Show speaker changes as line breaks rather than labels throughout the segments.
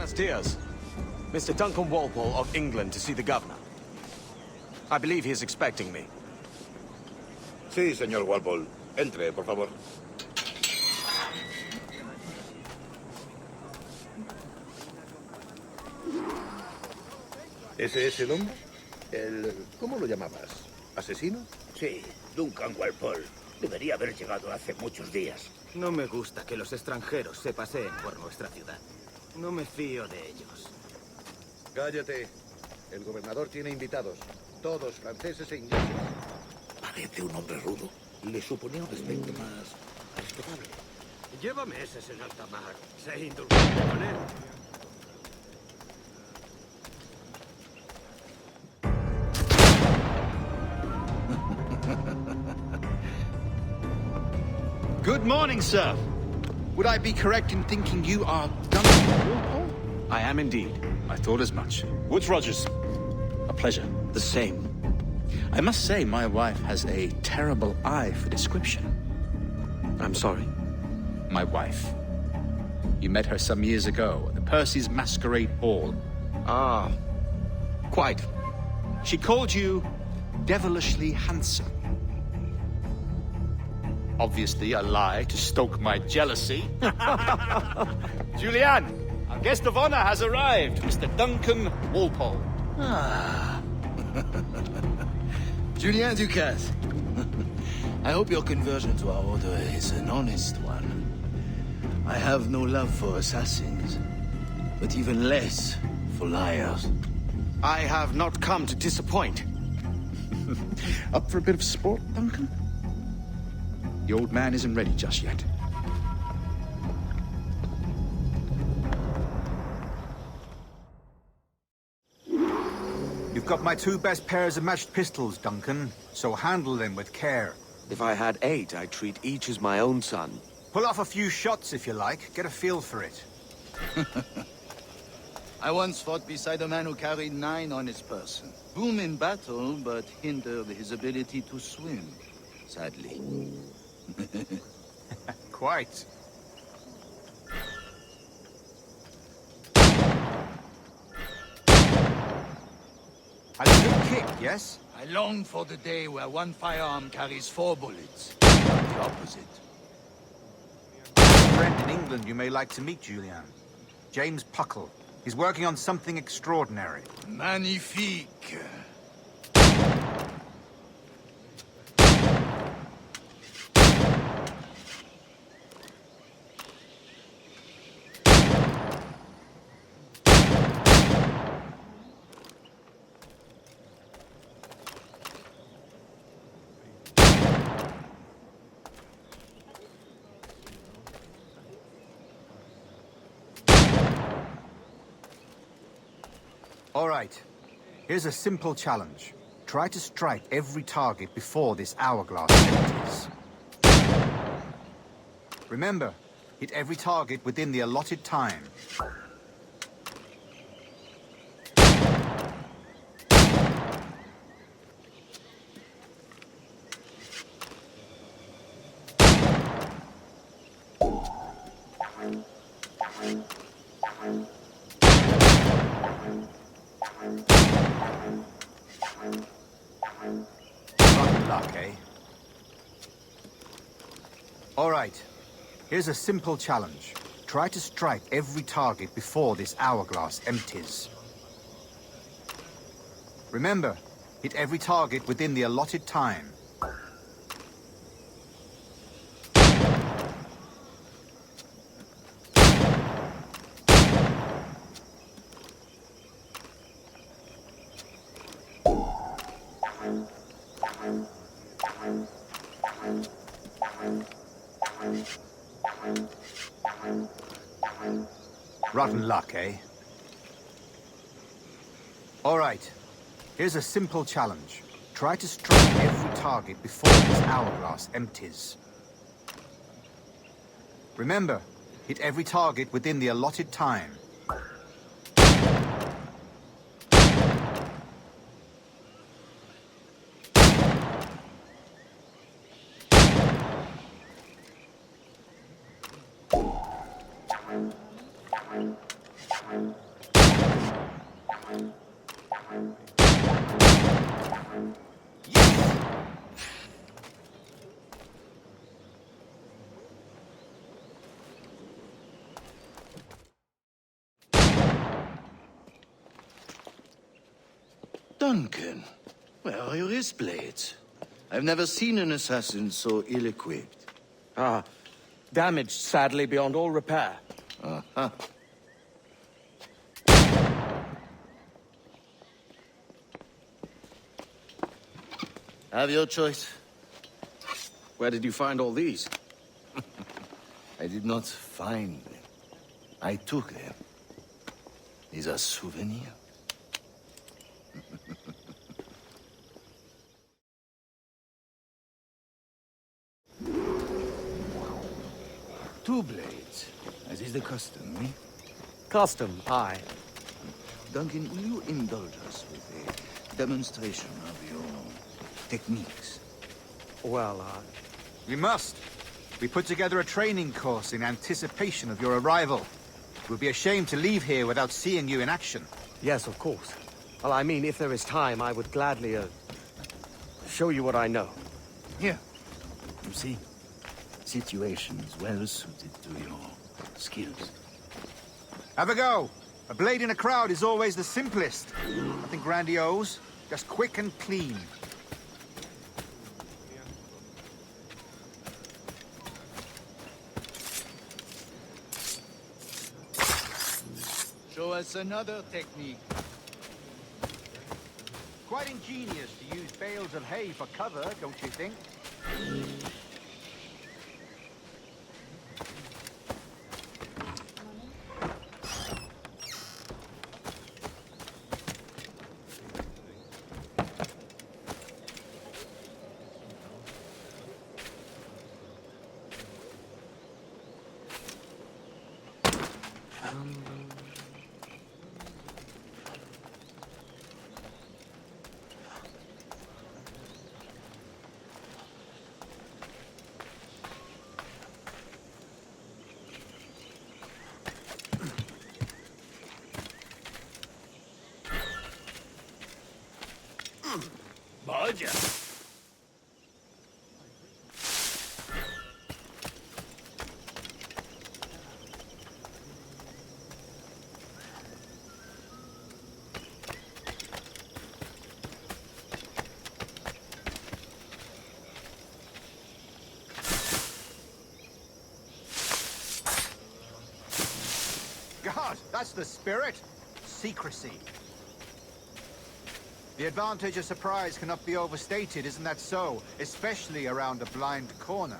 Buenos dias. Mr. Duncan Walpole of England to see the governor. I believe he is expecting me.
Sí, señor Walpole. Entre, por favor. ¿Ese es el hombre? ¿Cómo lo llamabas? ¿Asesino?
Sí, Duncan Walpole. Debería haber llegado hace muchos días.
No me gusta que los extranjeros se paseen por nuestra ciudad. No me fío de ellos.
Cállate. El gobernador tiene invitados. Todos franceses e ingleses.
Parece un hombre rudo. Le suponía un aspecto más respetable.
Llévame ese, señor Tamar. Sé indulgente con él.
Good morning, sir. Would I be correct in thinking you are Duncan Walpole?
I am indeed.
I thought as much. Woods Rogers. A pleasure.
The same.
I must say, my wife has a terrible eye for description.
I'm sorry.
My wife. You met her some years ago at the Percy's Masquerade Ball.
Ah, quite.
She called you devilishly handsome. Obviously a lie to stoke my jealousy. Julianne, our guest of honor has arrived, Mr. Duncan Walpole.
Ah. Julien Ducasse. I hope your conversion to our order is an honest one. I have no love for assassins, but even less for liars.
I have not come to disappoint.
Up for a bit of sport, Duncan? The old man isn't ready just yet.
You've got my 2 best pairs of matched pistols, Duncan, so handle them with care.
If I had 8, I'd treat each as my own son.
Pull off a few shots if you like, get a feel for it.
I once fought beside a man who carried 9 on his person. Boom in battle, but hindered his ability to swim, sadly.
Quite. A good kick, yes?
I long for the day where one firearm carries 4 bullets. Not the opposite.
A friend in England you may like to meet, Julian. James Puckle. He's working on something extraordinary.
Magnifique.
All right. Here's a simple challenge. Try to strike every target before this hourglass empties. Remember, hit every target within the allotted time. Rotten luck, eh? All right. Here's a simple challenge. Try to strike every target before this hourglass empties. Remember, hit every target within the allotted time. Rotten luck, eh? All right. Here's a simple challenge. Try to strike every target before this hourglass empties. Remember, hit every target within the allotted time.
Duncan, where are your wrist blades? I've never seen an assassin so ill-equipped.
Ah, damaged sadly beyond all repair.
Uh-huh. Have your choice.
Where did you find all these?
I did not find them. I took them. These are souvenirs. Two blades, as is the custom, eh?
Custom, aye.
Duncan, will you indulge us with a demonstration of your techniques?
Well,
We must. We put together a training course in anticipation of your arrival. It would be a shame to leave here without seeing you in action.
yes, of course. Well, I mean, if there is time, I would gladly, show you what I know.
Here. You see, situations well suited to your skills.
Have a go. A blade in a crowd is always the simplest. Nothing grandiose, just quick and clean.
Show us another technique.
Quite ingenious to use bales of hay for cover, don't you think?
Vaya.
God, that's the spirit. Secrecy. The advantage of surprise cannot be overstated, isn't that so? Especially around a blind corner.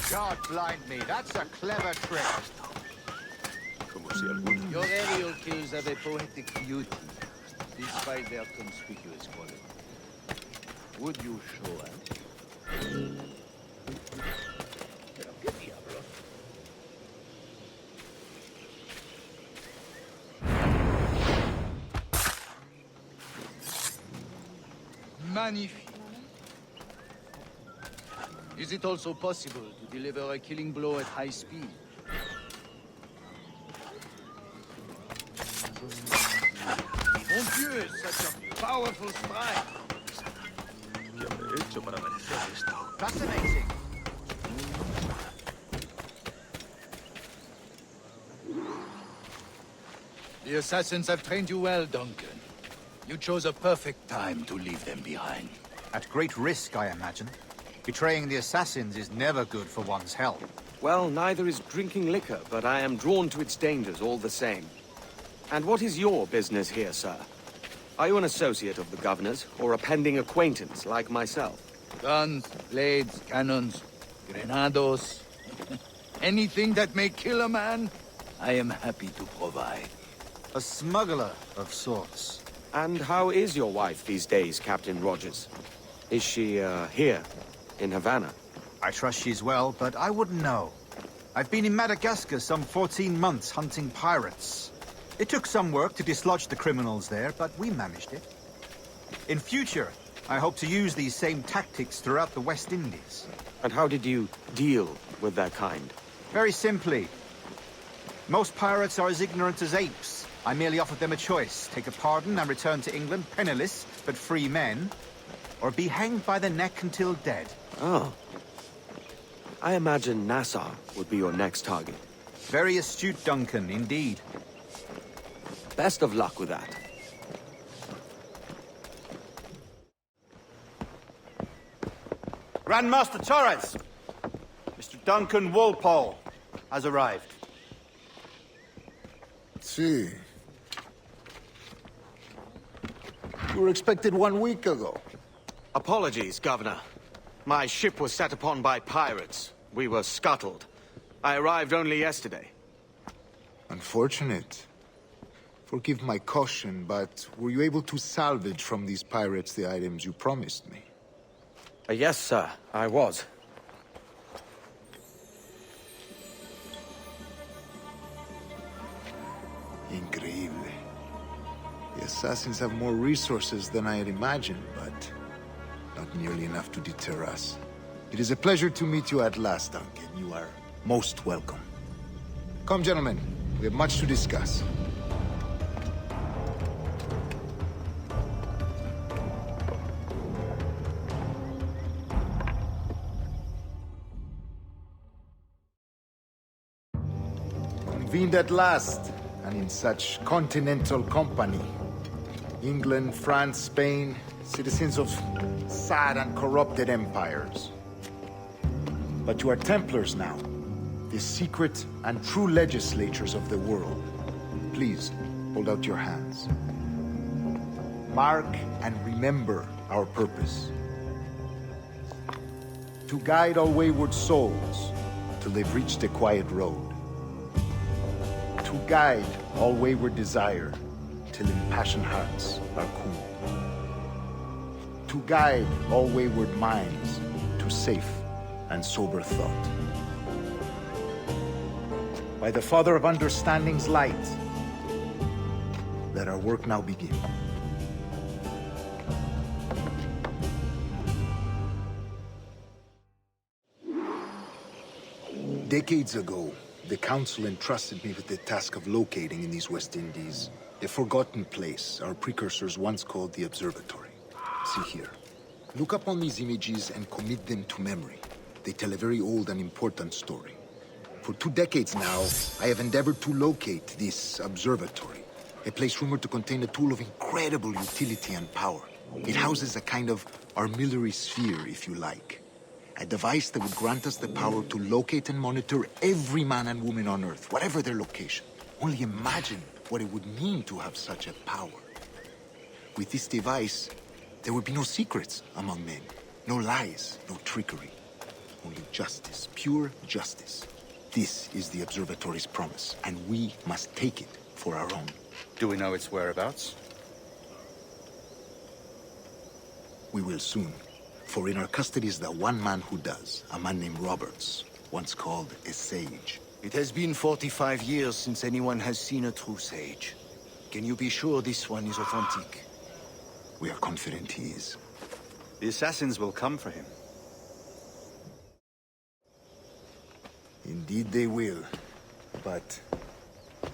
God blind me, that's a clever trick.
Your aerial kills have a poetic beauty, despite their conspicuous quality. Would you show us? Magnifique. Is it also possible to deliver a killing blow at high speed? Mon Dieu, such a powerful strike!
Fascinating.
The assassins have trained you well, Duncan. You chose a perfect time to leave them behind.
At great risk, I imagine. Betraying the assassins is never good for one's health.
Well, neither is drinking liquor, but I am drawn to its dangers all the same. And what is your business here, sir? Are you an associate of the governor's, or a pending acquaintance like myself?
Guns, blades, cannons, grenados. Anything that may kill a man, I am happy to provide.
A smuggler of sorts.
And how is your wife these days, Captain Rogers? Is she, here, in Havana?
I trust she's well, but I wouldn't know. I've been in Madagascar some 14 months hunting pirates. It took some work to dislodge the criminals there, but we managed it. In future, I hope to use these same tactics throughout the West Indies.
And how did you deal with their kind?
Very simply. Most pirates are as ignorant as apes. I merely offered them a choice. Take a pardon and return to England penniless, but free men, or be hanged by the neck until dead.
Oh. I imagine Nassau would be your next target.
Very astute, Duncan, indeed.
Best of luck with that.
Grandmaster Torres! Mr. Duncan Walpole has arrived.
See. You were expected 1 week ago.
Apologies, Governor. My ship was set upon by pirates. We were scuttled. I arrived only yesterday.
Unfortunate. Forgive my caution, but were you able to salvage from these pirates the items you promised me?
Yes, sir, I was.
Increíble. The assassins have more resources than I had imagined, but not nearly enough to deter us. It is a pleasure to meet you at last, Duncan. You are most welcome. Come, gentlemen. We have much to discuss. Convened at last, and in such continental company. England, France, Spain, citizens of sad and corrupted empires. But you are Templars now, the secret and true legislators of the world. Please, hold out your hands. Mark and remember our purpose. To guide all wayward souls till they've reached a quiet road. To guide all wayward desire till impassioned hearts are cooled. To guide all wayward minds to safe and sober thought. By the Father of Understanding's light, let our work now begin. Decades ago, the Council entrusted me with the task of locating in these West Indies a forgotten place our precursors once called the Observatory. See here. Look upon these images and commit them to memory. They tell a very old and important story. For 2 decades now, I have endeavored to locate this observatory, a place rumored to contain a tool of incredible utility and power. It houses a kind of armillary sphere, if you like. A device that would grant us the power to locate and monitor every man and woman on Earth, whatever their location. Only imagine what it would mean to have such a power. With this device, there would be no secrets among men, no lies, no trickery. Only justice, pure justice. This is the observatory's promise, and we must take it for our own.
Do we know its whereabouts?
We will soon. For in our custody is the one man who does, a man named Roberts, once called a sage.
It has been 45 years since anyone has seen a true sage. Can you be sure this one is authentic?
We are confident he is.
The assassins will come for him.
Indeed they will. But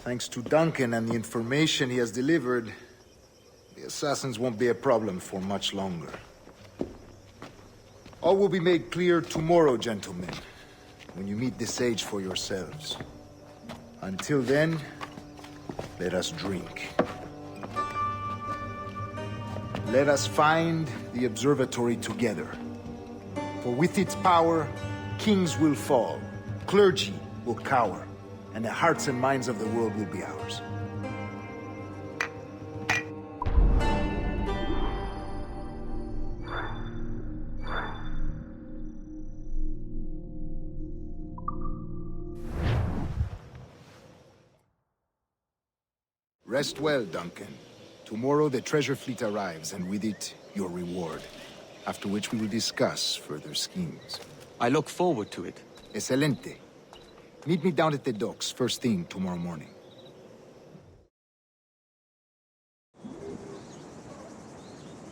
thanks to Duncan and the information he has delivered, the assassins won't be a problem for much longer. All will be made clear tomorrow, gentlemen, when you meet the sage for yourselves. Until then, let us drink. Let us find the observatory together. For with its power, kings will fall, clergy will cower, and the hearts and minds of the world will be ours. Rest well, Duncan. Tomorrow the treasure fleet arrives, and with it, your reward. After which we will discuss further schemes.
I look forward to it.
Excelente. Meet me down at the docks first thing tomorrow morning.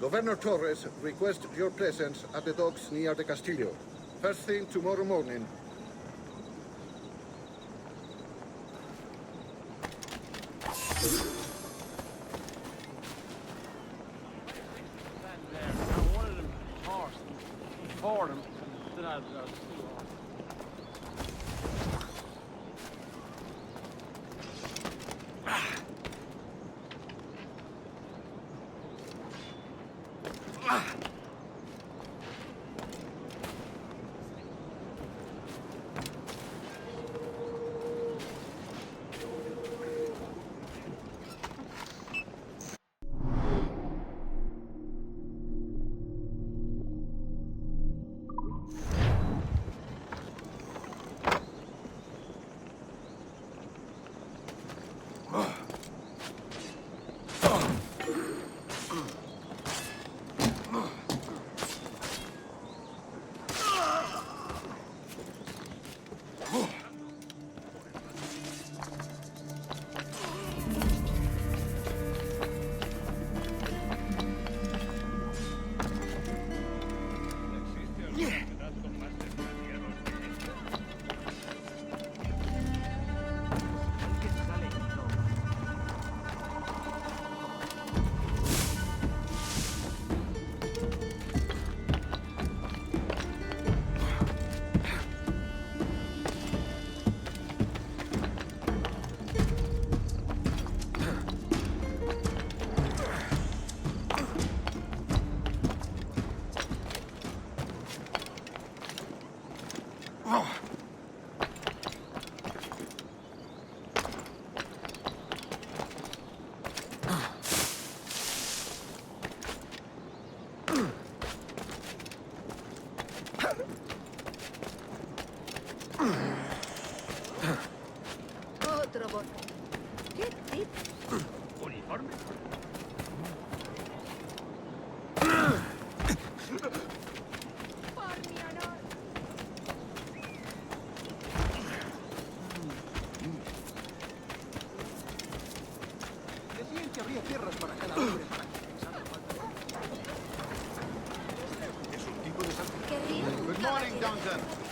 Governor Torres requests your presence at the docks near the Castillo. First thing tomorrow morning.
for them. Then I'd
Otro bono. ¿Qué tipo?
¿Uniforme?
Por mi honor.
Decían que habría tierras para cada hombre para que
Querría
Good morning, Duncan.